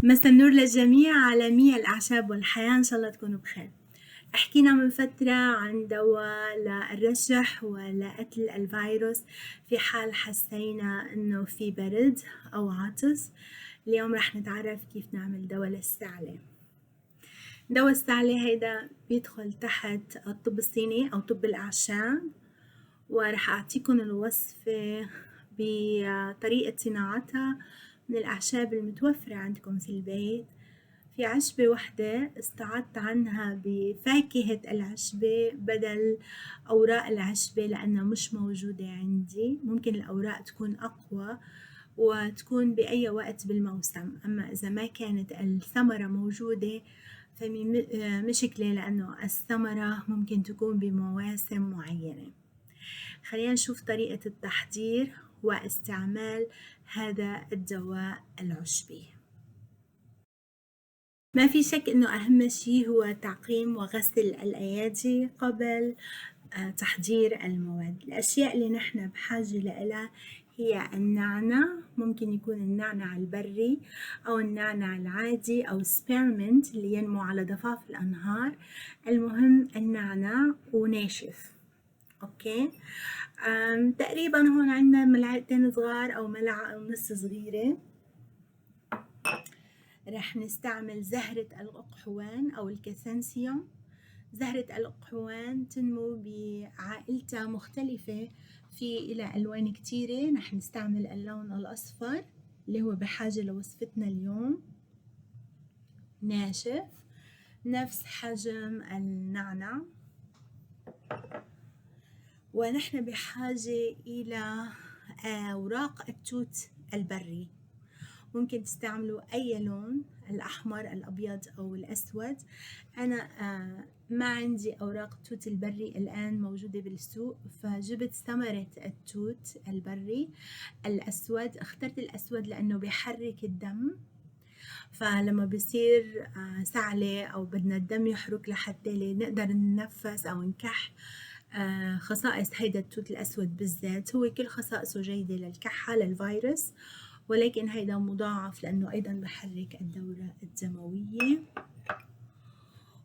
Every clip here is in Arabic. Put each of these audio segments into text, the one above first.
مساء النور للجميع. عالمية الأعشاب والحياة، إن شاء الله تكونوا بخير. حكينا من فترة عن دواء للرشح ولقتل الفيروس في حال حسينا إنه في برد أو عطس. اليوم رح نتعرف كيف نعمل دواء للسعلة. دواء السعلة هيدا بيدخل تحت الطب الصيني أو طب الأعشاب، ورح أعطيكم الوصفة بطريقة صناعتها من الأعشاب المتوفرة عندكم في البيت. في عشبة وحدة استعدت عنها بفاكهة العشبة بدل أوراق العشبة لأنها مش موجودة عندي. ممكن الأوراق تكون أقوى وتكون بأي وقت بالموسم، أما إذا ما كانت الثمرة موجودة فمي مشكلة، لأنه الثمرة ممكن تكون بمواسم معينة. خلينا نشوف طريقة التحضير واستعمال هذا الدواء العشبي. ما في شك إنه أهم شيء هو تعقيم وغسل الأيادي قبل تحضير المواد. الأشياء اللي نحن بحاجة لها هي النعناع، ممكن يكون النعناع البري أو النعناع العادي أو سبيرمنت اللي ينمو على ضفاف الأنهار. المهم النعناع وناشف. أوكي. تقريبا هون عندنا ملعقتين صغار أو ملعقة ونص صغيرة. رح نستعمل زهرة الأقحوان أو الكسنسيوم. زهرة الأقحوان تنمو بعائلتها مختلفة في إلى ألوان كتيرة. رح نستعمل اللون الأصفر اللي هو بحاجة لوصفتنا اليوم، ناشف نفس حجم النعناع. ونحن بحاجة إلى أوراق التوت البري. ممكن تستعملوا أي لون، الأحمر الأبيض أو الأسود. أنا ما عندي أوراق التوت البري الآن موجودة بالسوق، فجبت ثمرة التوت البري الأسود. اخترت الأسود لأنه بيحرك الدم، فلما بصير سعلة أو بدنا الدم يحرك لحتى نقدر ننفس أو نكح، خصائص هيدا التوت الأسود بالذات هو كل خصائصه جيدة للكحة للفيروس، ولكن هيدا مضاعف لأنه أيضا بحرك الدورة الدموية.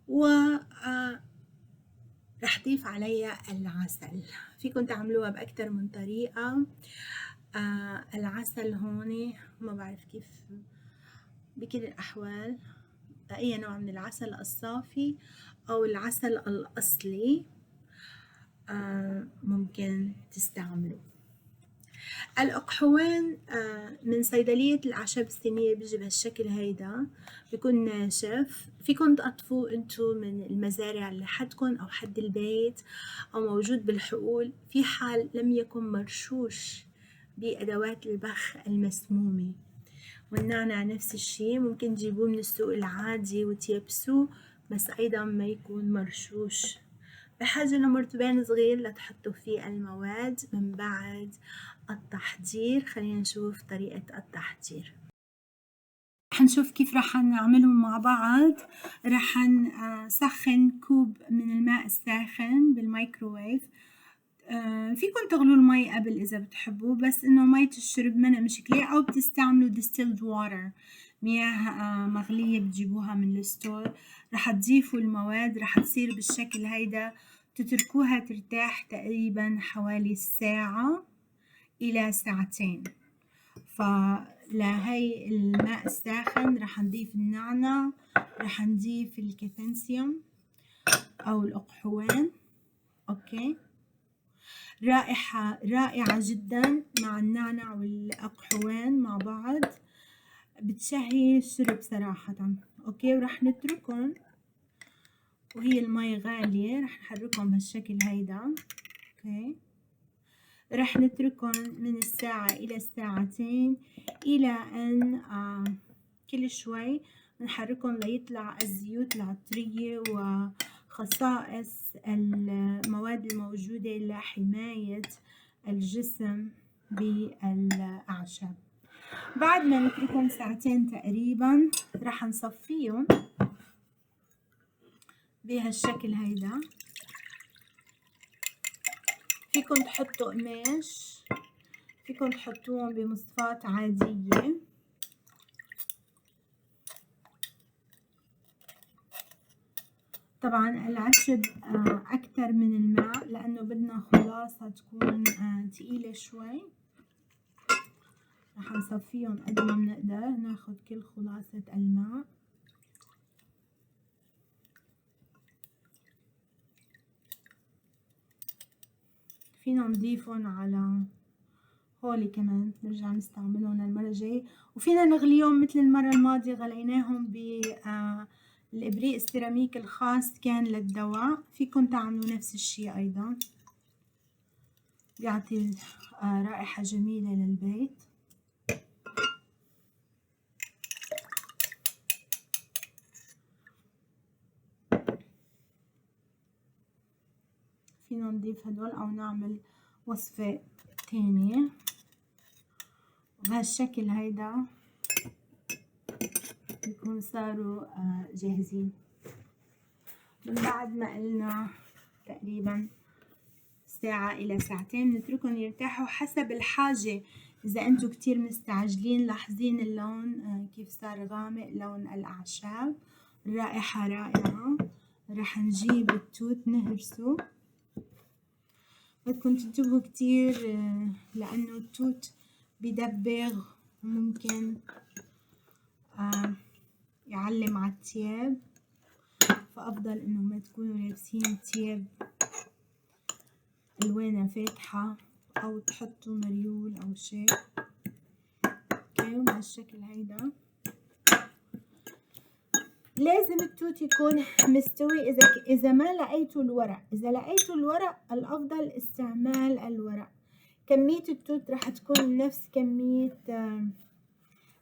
و رح ضيف عليها العسل. فيكم تعملوها بأكثر من طريقة. العسل هون ما بعرف كيف، بكل الأحوال أي نوع من العسل، الصافي أو العسل الأصلي ممكن تستعملوا. الأقحوان من صيدلية الأعشاب الصينية بيجي بهالشكل هيدا، بيكون ناشف. فيكن تقطفوه انتو من المزارع اللي حدكن أو حد البيت أو موجود بالحقول، في حال لم يكن مرشوش بأدوات البخ المسمومة. والنعناع نفس الشي، ممكن تجيبوه من السوق العادي وتيبسوه، بس أيضا ما يكون مرشوش. بحاجة لمرطبان صغير لتحطوا فيه المواد من بعد التحضير. خلينا نشوف طريقة التحضير. رح نشوف كيف رح نعملهم مع بعض. رح نسخن كوب من الماء الساخن بالميكروويف. فيكن تغلوا المي قبل إذا بتحبوا، بس إنه مية الشرب منها مشكلة، أو بتستعملوا distilled water، مياه مغلية بتجيبوها من الستور. رح تضيفوا المواد، رح تصير بالشكل هيدا، تتركوها ترتاح تقريبا حوالي ساعة إلى ساعتين. فلهي الماء الساخن رح نضيف النعناع، رح نضيف الكسنسيوم أو الأقحوان. أوكي، رائحة رائعة جدا مع النعناع والأقحوان مع بعض، بتشهي الشرب صراحة. أوكي، ورح نتركهم وهي المي غالية، رح نحركهم بهالشكل هيدا. أوكي، رح نتركهم من الساعة إلى الساعتين، إلى أن كل شوي نحركهم ليطلع الزيوت العطرية وخصائص المواد الموجودة لحماية الجسم بالأعشاب. بعد ما نتركهم ساعتين تقريبا رح نصفيهم بهالشكل هيدا. فيكم تحطوا قماش، فيكم تحطوهم بمصفاة عادية. طبعا العشب أكتر من الماء لأنه بدنا خلاصة تكون تقيلة شوي. رح نصفيهم قد ما بنقدر، ناخد كل خلاصة الماء. فينا نضيفهم على هولي كمان، نرجع نستعملهم المرة الجاية، وفينا نغليهم مثل المرة الماضية غليناهم بالإبريق السيراميك الخاص كان للدواء. فيكم تعملوا نفس الشي أيضا، بيعطي رائحة جميلة للبيت. فينا نضيف هدول أو نعمل وصفة تانية بهالشكل. هيدا بيكون صاروا جاهزين. من بعد ما قلنا تقريبا ساعة إلى ساعتين نتركهم يرتاحوا حسب الحاجة. إذا أنتوا كتير مستعجلين لاحظين اللون كيف صار غامق، لون الأعشاب، الرائحة رائعة. رح نجيب التوت نهرسه. بدكم تنتبهوا كتير لأنه التوت بيدبغ وممكن يعلم على التياب، فأفضل إنه ما تكونوا لابسين تياب ألوانها فاتحة أو تحطوا مريول أو شيء. اوكي، بهالشكل هيدا. لازم التوت يكون مستوي. إذا ما لقيتوا الورق، إذا لقيتوا الورق الأفضل استعمال الورق. كمية التوت رح تكون نفس كمية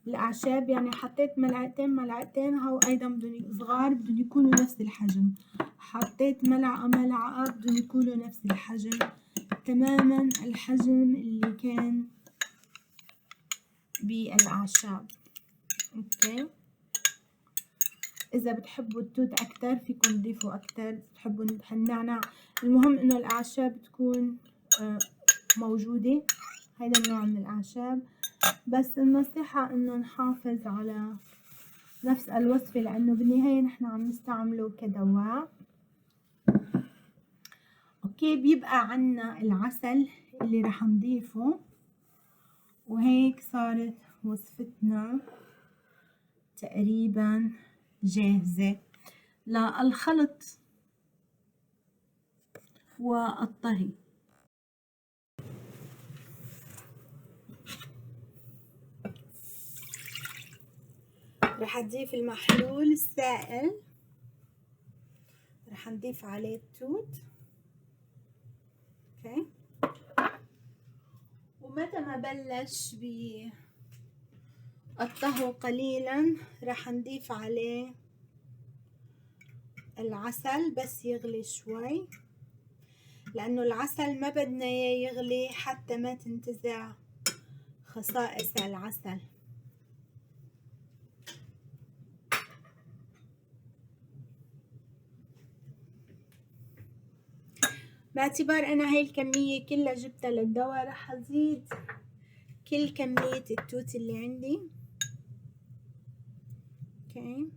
الأعشاب، يعني حطيت ملعقتين هو أيضا بدهم صغار، بدهم يكونوا نفس الحجم. حطيت ملعقة بدهم يكونوا نفس الحجم تماما، الحجم اللي كان بالأعشاب. اوكي، إذا بتحبوا التوت أكتر فيكم تضيفوا أكتر، بتحبوا النعناع، المهم إنه الأعشاب تكون موجودة. هيدا النوع من الأعشاب. بس النصيحة إنه نحافظ على نفس الوصفة لأنه بالنهاية نحن عم نستعمله كدواء. أوكي، بيبقى عنا العسل اللي رح نضيفه. وهيك صارت وصفتنا تقريبا جاهزة للخلط والطهي. رح نضيف المحلول السائل، رح نضيف عليه التوت. اوكي، ومتى ما بلش بالطهو قليلا رح نضيف عليه العسل بس يغلي شوي، لأنه العسل ما بدنا اياه يغلي حتى ما تنتزع خصائص العسل. باعتبار أنا هاي الكمية كلها جبتها للدواء رح أزيد كل كمية التوت اللي عندي. اوكي،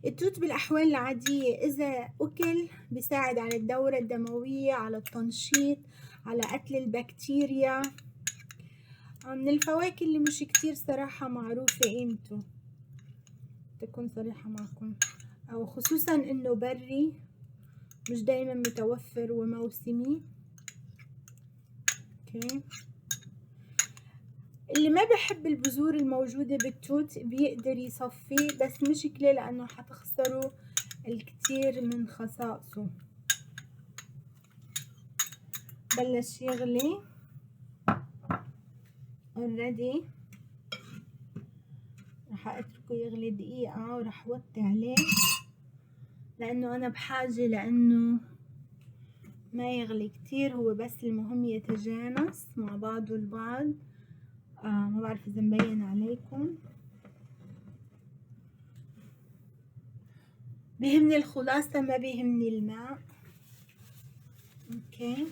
التوت بالأحوال العادية إذا أكل بيساعد على الدورة الدموية، على التنشيط، على قتل البكتيريا. من الفواكه اللي مش كتير صراحة معروفة قيمته، تكون صريحة معكم، أو خصوصا إنه بري مش دايما متوفر وموسمي. اوكي، اللي ما بحب البذور الموجودة بالتوت بيقدر يصفيه، بس مشكلة لأنه حتخسروا الكثير من خصائصه. بلش يغلي اوريدي، رح اتركه يغلي دقيقة ورح وطي عليه لأنه أنا بحاجة لأنه ما يغلي كتير، هو بس المهم يتجانس مع بعضه البعض. ما بعرف إذا مبين عليكم. بيهمني الخلاصة ما بيهمني الماء. اوكي،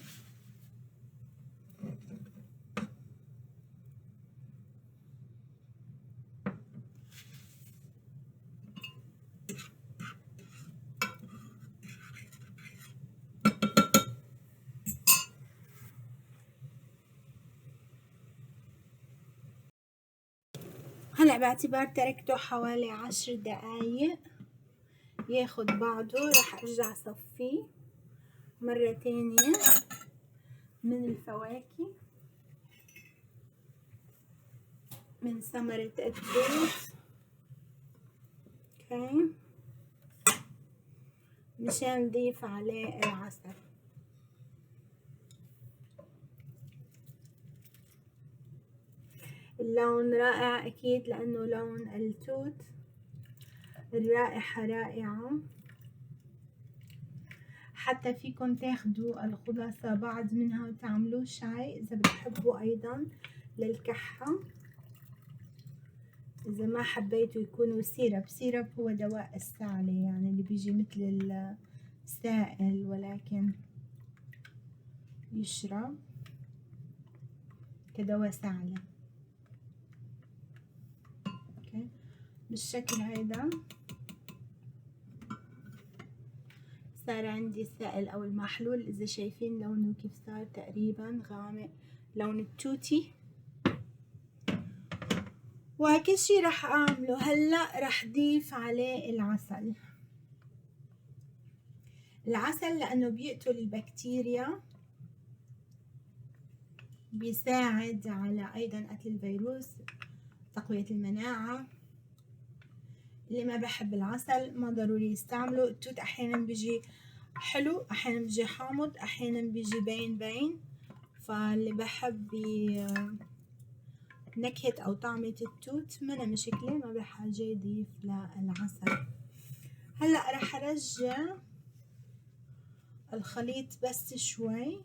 هلأ باعتبار تركته حوالي 10 دقايق ياخد بعضه، رح ارجع صفيه مرة تانية من الفواكه، من ثمرة التوت. اوكي، مشان نضيف عليه العسل. اللون رائع اكيد لانه لون التوت، الرائحة رائعة. حتى فيكن تاخدوا الخلاصة بعض منها وتعملوه شاي إذا بتحبوا أيضا للكحة. إذا ما حبيتوا يكونوا سيرب هو دواء السعلة، يعني اللي بيجي مثل السائل ولكن يشرب كدواء سعلة. اوكي بالشكل هيدا صار عندي السائل او المحلول. اذا شايفين لونه كيف صار تقريبا غامق، لون التوتي. وكل شي رح اعمله هلا رح ضيف عليه العسل. العسل لانه بيقتل البكتيريا، بيساعد على ايضا قتل الفيروس، تقوية المناعة. اللي ما بحب العسل ما ضروري يستعمله. التوت احيانا بيجي حلو، احيانا بيجي حامض، احيانا بيجي باين. فاللي بحب نكهة او طعمة التوت منا مشكلة، ما بحاجة يضيف للعسل. هلأ رح ارجع الخليط بس شوي،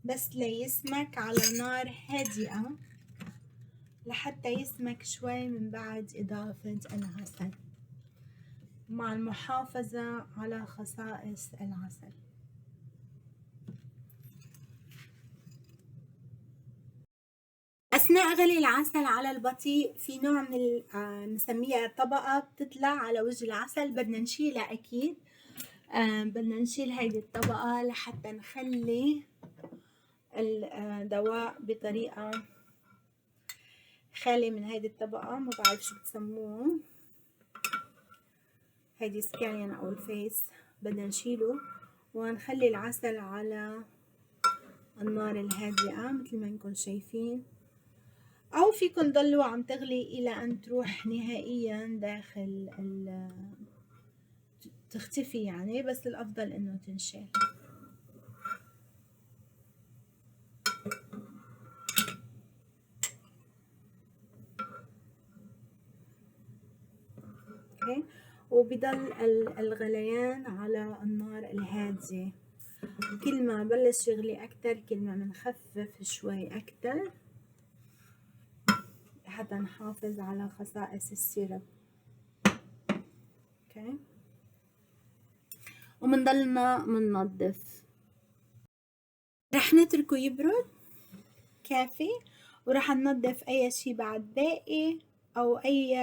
بس ليسمك على نار هادئة لحتى يسمك شوي من بعد إضافة العسل، مع المحافظة على خصائص العسل. أثناء غلي العسل على البطيء في نوع من نسميها طبقة بتطلع على وجه العسل، بدنا نشيلها أكيد. بدنا نشيل هيدي الطبقة لحتى نخلي الدواء بطريقة خالي من هيدي الطبقة، ما بعرف شو بتسموه، هيدي سكاليون أو الفيس. بدنا نشيله ونخلي العسل على النار الهادئة مثل ما انكم شايفين، أو فيكن ضلوا عم تغلي إلى أن تروح نهائيا داخل تختفي يعني، بس الأفضل إنه تنشال. اوكي، وبضل الغليان على النار الهادية. كل ما بلش يغلي أكتر كل ما بنخفف شوي أكتر حتى نحافظ على خصائص السيرب. اوكي، ومنضلنا مننظف. رح نتركه يبرد كافي، ورح ننظف اي شي بعد باقي او اي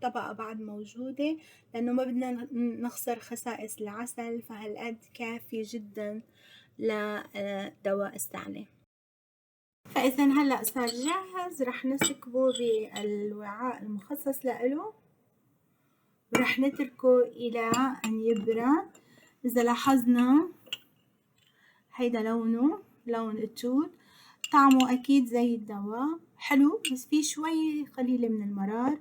طبقة بعد موجودة، لانه ما بدنا نخسر خصائص العسل، فهالقد كافي جدا لدواء السعلة. فاذا هلأ صار جاهز، رح نسكبه بالوعاء المخصص له، ورح نتركه الى ان يبرد. اذا لاحظنا هيدا لونه لون التوت، طعمه أكيد زي الدواء حلو، بس فيه شوي قليلة من المرار.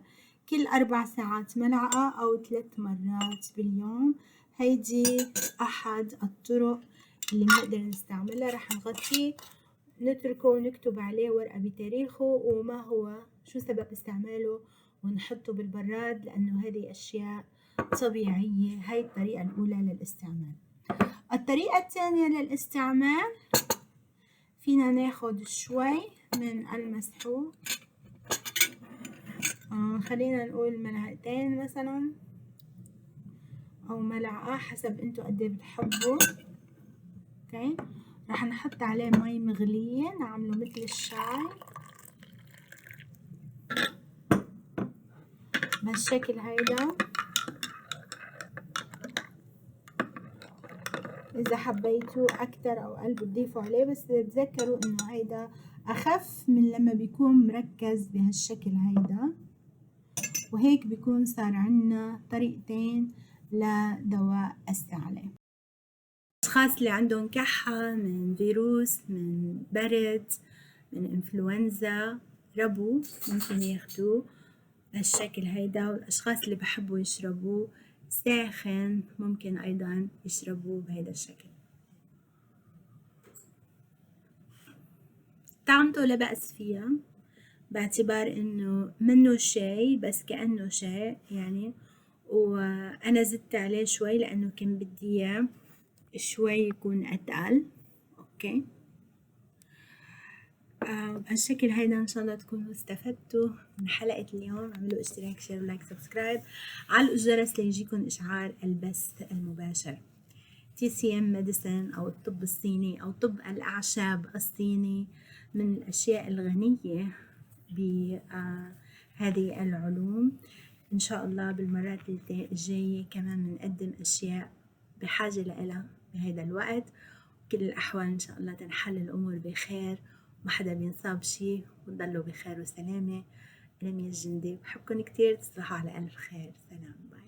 كل 4 ساعات ملعقة أو 3 مرات باليوم. هيدي أحد الطرق اللي بنقدر نستعملها. رح نغطيه، نتركه ونكتب عليه ورقة بتاريخه وما هو شو سبب استعماله، ونحطه بالبراد، لأنه هذه أشياء طبيعية. هاي الطريقة الأولى للاستعمال. الطريقة الثانية للاستعمال، فينا ناخد شوي من المسحوق، خلينا نقول ملعقتين مثلا او ملعقة حسب انتو قد ايه بتحبوا. اوكي، رح نحط عليه مي مغلية، نعمله مثل الشاي بهالشكل هيدا. اذا حبيتوا اكتر او اقل بتضيفوا عليه، بس تذكروا انه هيدا أخف من لما بيكون مركز بهالشكل هيدا. وهيك بيكون صار عنا طريقتين لدواء الثعلب. الأشخاص اللي عندهم كحة من فيروس، من برد، من إنفلونزا، ربو، ممكن ياخدوه بهالشكل هيدا. والأشخاص اللي بحبوا يشربوه ساخن ممكن أيضا يشربوه بهيدا الشكل. طعمته لا بأس فيها، باعتبار إنه منه شاي بس كأنه شاي يعني. وأنا زدت عليه شوي لأنه كان بدي إياه شوي يكون أتقل. أوكي. بهالشكل هيدا إن شاء الله تكونوا استفدتوا من حلقة اليوم. اعملوا اشتراك، شير، لايك، سبسكرايب، علقوا الجرس ليجيكم إشعار البث المباشر. TCM Medicine أو الطب الصيني أو طب الأعشاب الصيني من الأشياء الغنية بهذه العلوم. إن شاء الله بالمرات الجاية كمان بنقدم أشياء بحاجة لها بهذا الوقت. كل الأحوال إن شاء الله تنحل الأمور بخير وما حدا بينصاب شي وتضلوا بخير وسلامة. أنا ميا الجندي، بحبكن كتير، تصبحوا على ألف خير. سلام، باي.